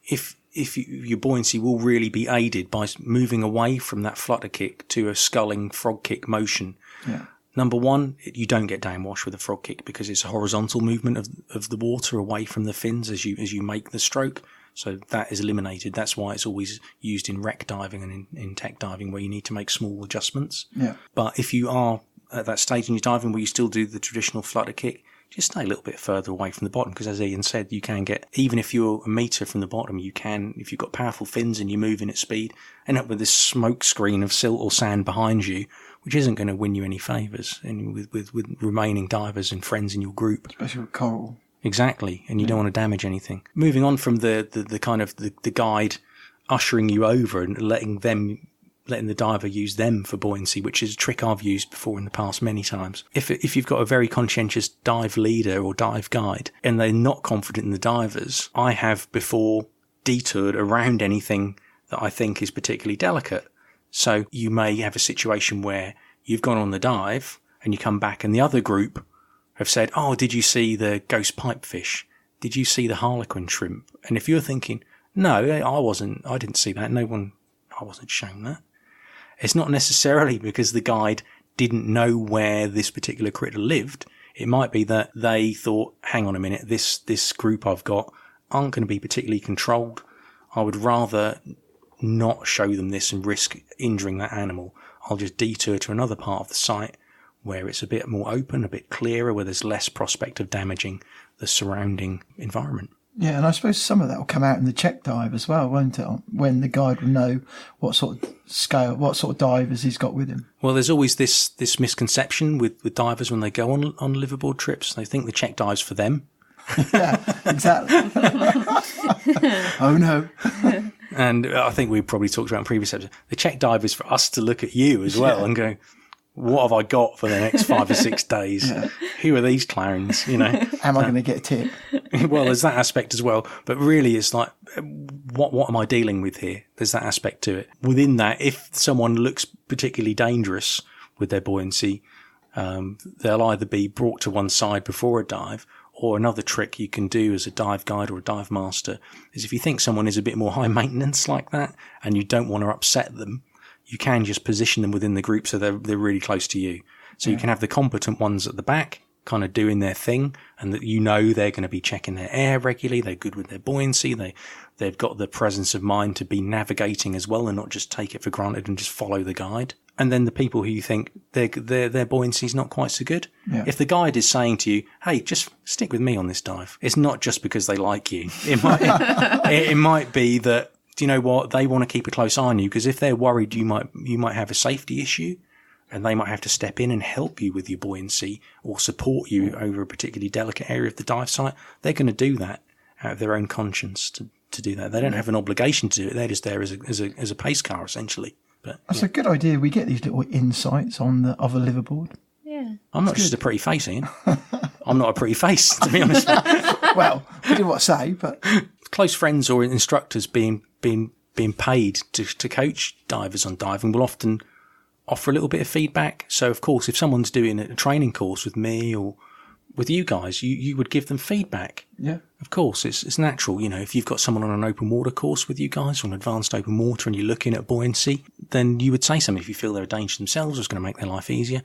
if your buoyancy will really be aided by moving away from that flutter kick to a sculling frog kick motion. Yeah. Number one, you don't get downwash with a frog kick because it's a horizontal movement of the water away from the fins as you make the stroke. So that is eliminated. That's why it's always used in wreck diving and in tech diving where you need to make small adjustments. Yeah. But if you are at that stage in your diving where you still do the traditional flutter kick, just stay a little bit further away from the bottom, because as Ian said, you can get, even if you're a metre from the bottom, you can, if you've got powerful fins and you're moving at speed, end up with this smoke screen of silt or sand behind you, which isn't going to win you any favours with remaining divers and friends in your group. Especially with coral. Exactly, and you don't want to damage anything. Moving on from the kind of the guide ushering you over and letting the diver use them for buoyancy, which is a trick I've used before in the past many times. If you've got a very conscientious dive leader or dive guide and they're not confident in the divers, I have before detoured around anything that I think is particularly delicate. So you may have a situation where you've gone on the dive and you come back and the other group have said, oh, did you see the ghost pipefish? Did you see the harlequin shrimp? And if you're thinking, no, I didn't see that. I wasn't shown that. It's not necessarily because the guide didn't know where this particular critter lived. It might be that they thought, hang on a minute, this group I've got aren't going to be particularly controlled. I would rather not show them this and risk injuring that animal. I'll just detour to another part of the site where it's a bit more open, a bit clearer, where there's less prospect of damaging the surrounding environment. Yeah, and I suppose some of that will come out in the check dive as well, won't it? When the guide will know what sort of divers he's got with him. Well, there's always this misconception with divers when they go on liveaboard trips. They think the check dive's for them. Yeah, exactly. Oh, no. And I think we probably talked about in previous episodes, the check dive is for us to look at you as well and go, what have I got for the next 5 or 6 days? Yeah. Who are these clowns? Am I going to get a tip? Well, there's that aspect as well. But really, it's like, what am I dealing with here? There's that aspect to it. Within that, if someone looks particularly dangerous with their buoyancy, they'll either be brought to one side before a dive, or another trick you can do as a dive guide or a dive master is if you think someone is a bit more high maintenance like that and you don't want to upset them, you can just position them within the group so they're really close to you. So you can have the competent ones at the back kind of doing their thing, and that they're going to be checking their air regularly, they're good with their buoyancy, they've got the presence of mind to be navigating as well and not just take it for granted and just follow the guide. And then the people who you think their buoyancy is not quite so good. Yeah. If the guide is saying to you, hey, just stick with me on this dive, it's not just because they like you. It might be that, do you know what, they want to keep a close eye on you, because if they're worried you might have a safety issue and they might have to step in and help you with your buoyancy or support you over a particularly delicate area of the dive site, they're going to do that out of their own conscience to do that. They don't have an obligation to do it. They're just there as a pace car, essentially. But that's a good idea. We get these little insights of a liveaboard. Yeah. I'm not just a pretty face, Ian. I'm not a pretty face, to be honest. Well, we didn't want to say, but close friends or instructors being paid to coach divers on diving will often offer a little bit of feedback. So, of course, if someone's doing a training course with me or with you guys, you would give them feedback. Yeah. Of course, it's natural. If you've got someone on an open water course with you guys or an advanced open water and you're looking at buoyancy, then you would say something if you feel they're a danger to themselves or it's going to make their life easier.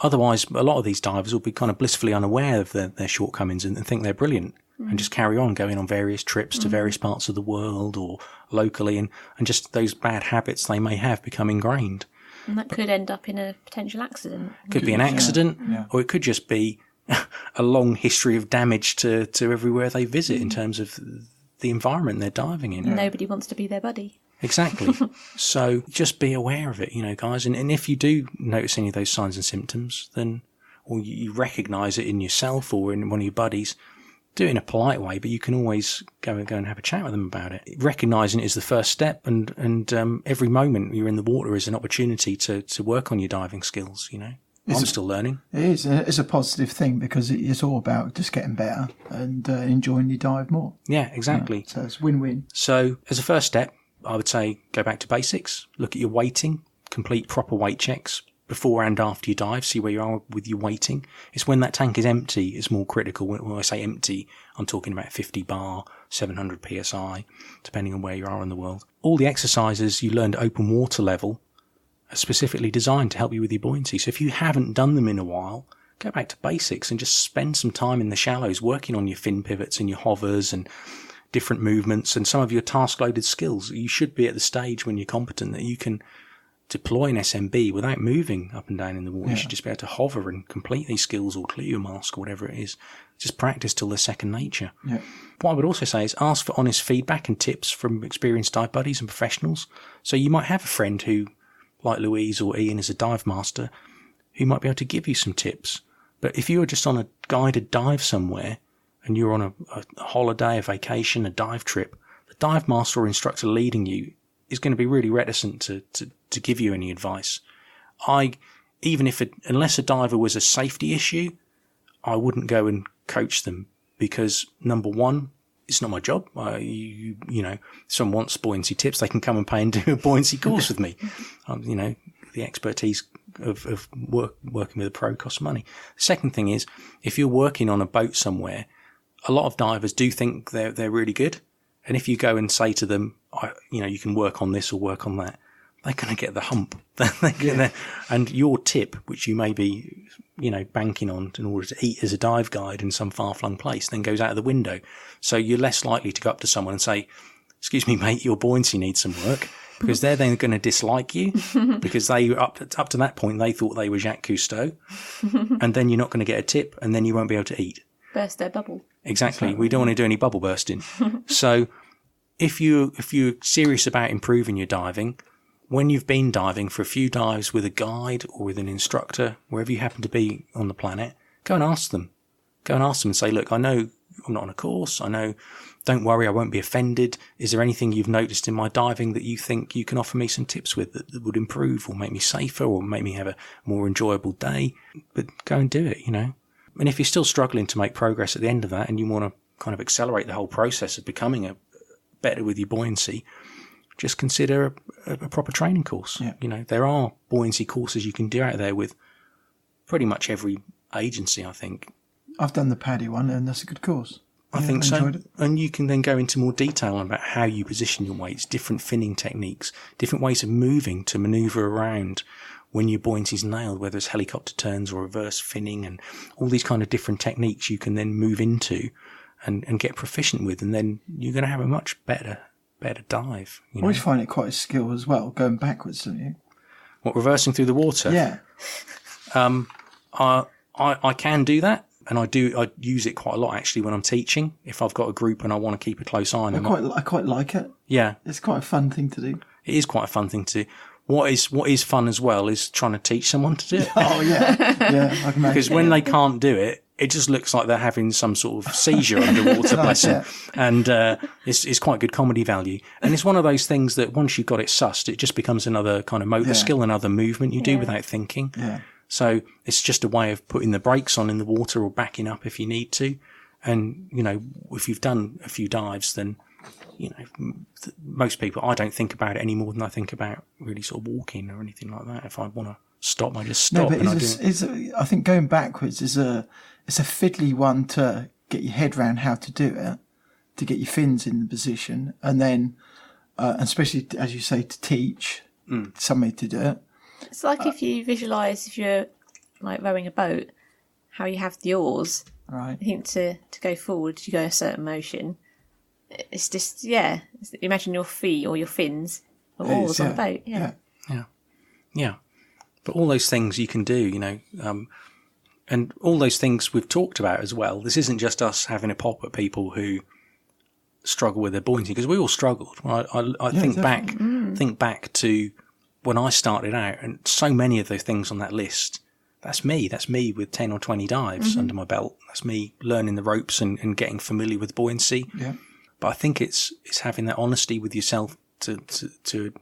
Otherwise, a lot of these divers will be kind of blissfully unaware of their shortcomings and think they're brilliant and just carry on going on various trips to various parts of the world or locally, and just those bad habits they may have become ingrained. And that could end up in a potential accident. Could be an accident, or it could just be a long history of damage to everywhere they visit in terms of the environment they're diving in. Nobody wants to be their buddy. Exactly. So just be aware of it, guys. And if you do notice any of those signs and symptoms, then, or you recognise it in yourself or in one of your buddies, do it in a polite way, but you can always go and have a chat with them about it. Recognising it is the first step, and every moment you're in the water is an opportunity to work on your diving skills, I'm still learning. It is. It's a positive thing because it's all about just getting better and enjoying your dive more. Yeah, exactly. So it's win-win. So as a first step, I would say go back to basics. Look at your weighting. Complete proper weight checks before and after you dive. See where you are with your weighting. It's when that tank is empty, it's more critical. When I say empty, I'm talking about 50 bar, 700 psi, depending on where you are in the world. All the exercises you learned at open water level are specifically designed to help you with your buoyancy. So if you haven't done them in a while, go back to basics and just spend some time in the shallows working on your fin pivots and your hovers and different movements and some of your task-loaded skills. You should be at the stage when you're competent that you can deploy an SMB without moving up and down in the water. You should just be able to hover and complete these skills or clear your mask or whatever it is. Just practice till they're second nature. Yeah. What I would also say is ask for honest feedback and tips from experienced dive buddies and professionals. So you might have a friend who, like Louise or Ian, is a dive master, who might be able to give you some tips. But if you are just on a guided dive somewhere and you're on a holiday, a vacation, a dive trip, the dive master or instructor leading you is going to be really reticent to give you any advice. Unless a diver was a safety issue, I wouldn't go and coach them because, number one, it's not my job. You know, if someone wants buoyancy tips, they can come and pay and do a buoyancy course with me. You know, the expertise of working with a pro costs money. The second thing is, if you're working on a boat somewhere, a lot of divers do think they're really good. And if you go and say to them, you know, you can work on this or work on that, they're going to get the hump. And your tip, which you may be, you know, banking on in order to eat as a dive guide in some far-flung place, then goes out of the window. So you're less likely to go up to someone and say, excuse me, mate, your buoyancy needs some work, because they're then going to dislike you because they, up to that point, they thought they were Jacques Cousteau. And then you're not going to get a tip, and then you won't be able to eat. Burst their bubble. Exactly. We don't want to do any bubble bursting. So if you're serious about improving your diving, when you've been diving for a few dives with a guide or with an instructor, wherever you happen to be on the planet, go and ask them. Go and ask them and say, look, I know I'm not on a course. I know, don't worry, I won't be offended. Is there anything you've noticed in my diving that you think you can offer me some tips with that would improve or make me safer or make me have a more enjoyable day? But go and do it, you know. And if you're still struggling to make progress at the end of that and you want to kind of accelerate the whole process of becoming better with your buoyancy, just consider a proper training course. Yeah. You know, there are buoyancy courses you can do out there with pretty much every agency, I think. I've done the PADI one, and that's a good course. I think so. And you can then go into more detail about how you position your weights, different finning techniques, different ways of moving to manoeuvre around when your buoyancy's nailed, whether it's helicopter turns or reverse finning, and all these kind of different techniques you can then move into and get proficient with, and then you're going to have a much better dive. You know? I always find it quite a skill as well, going backwards, don't you? What, reversing through the water? Yeah. I can do that, and I use it quite a lot actually when I'm teaching. If I've got a group and I want to keep a close eye on them, I quite like it. Yeah, it's quite a fun thing to do. It is quite a fun thing to do. What is fun as well is trying to teach someone to do it. Oh yeah, yeah. I can imagine. Because when they can't do it, it just looks like they're having some sort of seizure underwater, bless them. And it's quite good comedy value. And it's one of those things that once you've got it sussed, it just becomes another kind of motor skill, another movement you do without thinking. Yeah. So it's just a way of putting the brakes on in the water or backing up if you need to. And, you know, if you've done a few dives, then, you know, most people, I don't think about it any more than I think about really sort of walking or anything like that. If I want to stop, I just stop. No, but I think going backwards is a fiddly one to get your head around how to do it, to get your fins in the position, and then, especially as you say, to teach somebody to do it. It's like if you visualise, if you're like rowing a boat, how you have the oars. Right. I think to go forward, you go a certain motion. It's just, imagine your feet or your fins or oars on a boat. Yeah. But all those things you can do, you know, and all those things we've talked about as well. This isn't just us having a pop at people who struggle with their buoyancy, because we all struggled. I think back to when I started out, and so many of those things on that list, that's me with 10 or 20 dives under my belt. That's me learning the ropes and getting familiar with buoyancy. Yeah. But I think it's having that honesty with yourself to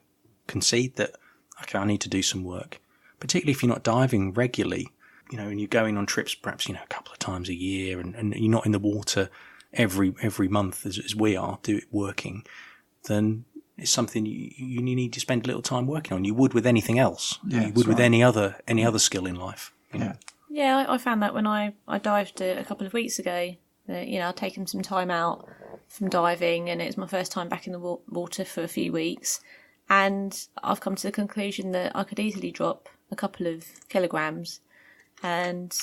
concede that, okay, I need to do some work, particularly if you're not diving regularly, you know, and you're going on trips perhaps, you know, a couple of times a year, and you're not in the water every month as we are working, then it's something you need to spend a little time working on. You would with anything else. Yeah, you would with any other skill in life. You know? Yeah, I found that when I dived a couple of weeks ago, that, you know, I'd taken some time out from diving, and it was my first time back in the water for a few weeks, and I've come to the conclusion that I could easily drop a couple of kilograms, and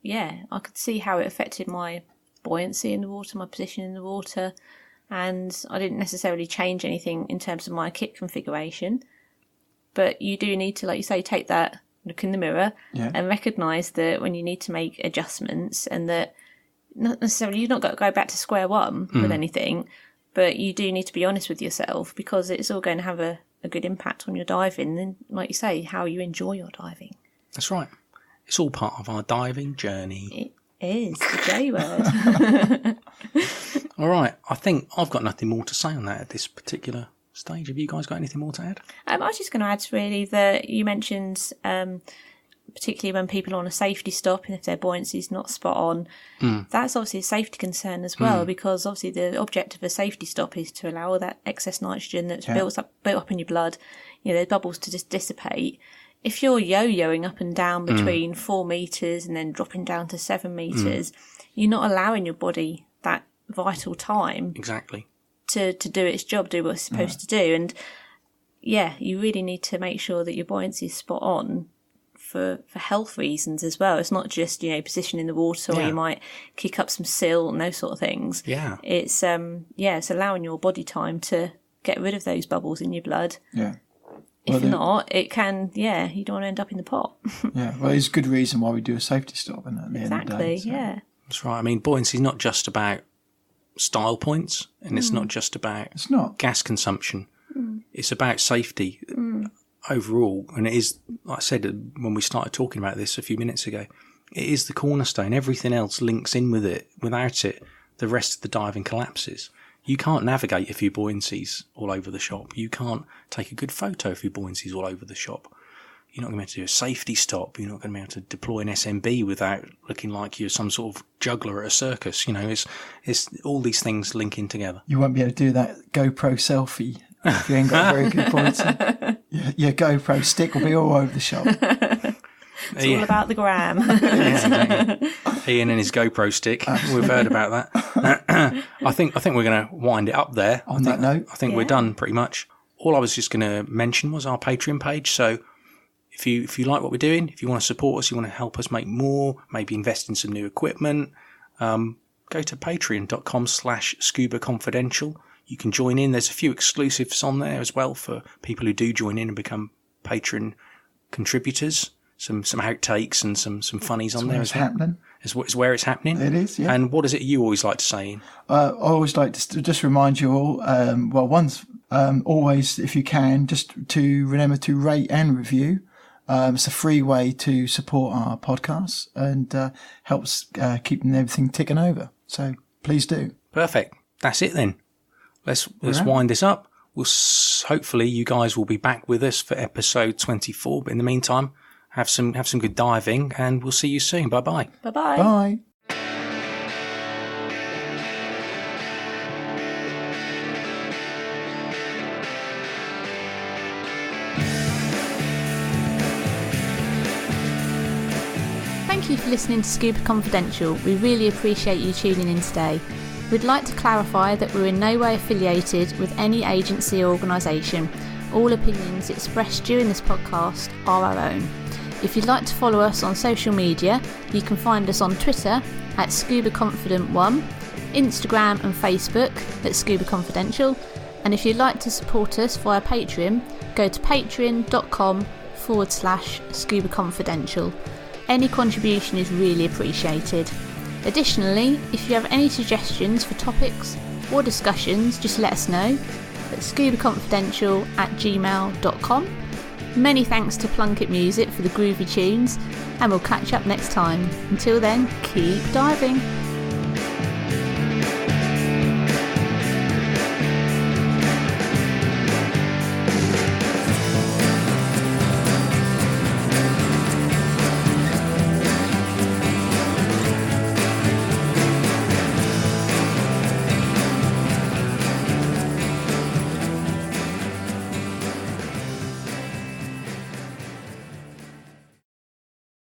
I could see how it affected my buoyancy in the water, my position in the water, and I didn't necessarily change anything in terms of my kit configuration. But you do need to, like you say, take that look in the mirror and recognise that when you need to make adjustments, and that not necessarily you've not got to go back to square one with anything, but you do need to be honest with yourself, because it's all going to have a good impact on your diving, and, like you say, how you enjoy your diving. That's right. It's all part of our diving journey. It is the J word. All right. I think I've got nothing more to say on that at this particular stage. Have you guys got anything more to add? I was just going to add really that you mentioned particularly when people are on a safety stop and if their buoyancy is not spot on, that's obviously a safety concern as well, because obviously the object of a safety stop is to allow all that excess nitrogen that's built up in your blood, those bubbles to just dissipate. If you're yo-yoing up and down between 4 metres and then dropping down to 7 metres, you're not allowing your body that vital time to do its job, do what it's supposed to do. And you really need to make sure that your buoyancy is spot on for health reasons as well. It's not just, position in the water or you might kick up some silt and those sort of things. Yeah. It's, it's allowing your body time to get rid of those bubbles in your blood. Yeah. If not, it can, you don't want to end up in the pot. Well, it's a good reason why we do a safety stop, isn't it? At the end of the day, so. That's right. I mean, buoyancy is not just about style points, and it's not just about gas consumption. It's about safety overall, and it is, like I said when we started talking about this a few minutes ago, it is the cornerstone. Everything else links in with it. Without it, the rest of the diving collapses. You can't navigate if your buoyancy's all over the shop. You can't take a good photo if your buoyancy's all over the shop. You're not going to be able to do a safety stop. You're not going to be able to deploy an SMB without looking like you're some sort of juggler at a circus. It's all these things linking together. You won't be able to do that GoPro selfie if you ain't got a very good buoyancy. Your GoPro stick will be all over the shop. It's all about the gram. Exactly. Ian and his GoPro stick. We've heard about that. I think we're going to wind it up there. On that note, I think we're done pretty much. All I was just going to mention was our Patreon page. So if you like what we're doing, if you want to support us, you want to help us make more, maybe invest in some new equipment, go to patreon.com/Scuba Confidential. You can join in. There's a few exclusives on there as well for people who do join in and become Patreon contributors. Some outtakes and some funnies on there as well. Happening. Is where it's happening. It is, yeah. And what is it you always like to say, Ian? I always like to just remind you all, always, if you can, just to remember to rate and review. It's a free way to support our podcasts and helps keeping everything ticking over. So please do. Perfect. That's it then. Let's wind this up. Hopefully you guys will be back with us for episode 24. But in the meantime, have some good diving, and we'll see you soon. Bye-bye. Bye-bye. Bye. Thank you for listening to Scuba Confidential. We really appreciate you tuning in today. We'd like to clarify that we're in no way affiliated with any agency or organisation. All opinions expressed during this podcast are our own. If you'd like to follow us on social media, you can find us on Twitter at ScubaConfident1, Instagram and Facebook at Scuba Confidential, and if you'd like to support us via Patreon, go to patreon.com/Scuba Confidential. Any contribution is really appreciated. Additionally, if you have any suggestions for topics or discussions, just let us know at scubaconfidential@gmail.com. Many thanks to Plunkett Music for the groovy tunes, and we'll catch up next time. Until then, keep diving.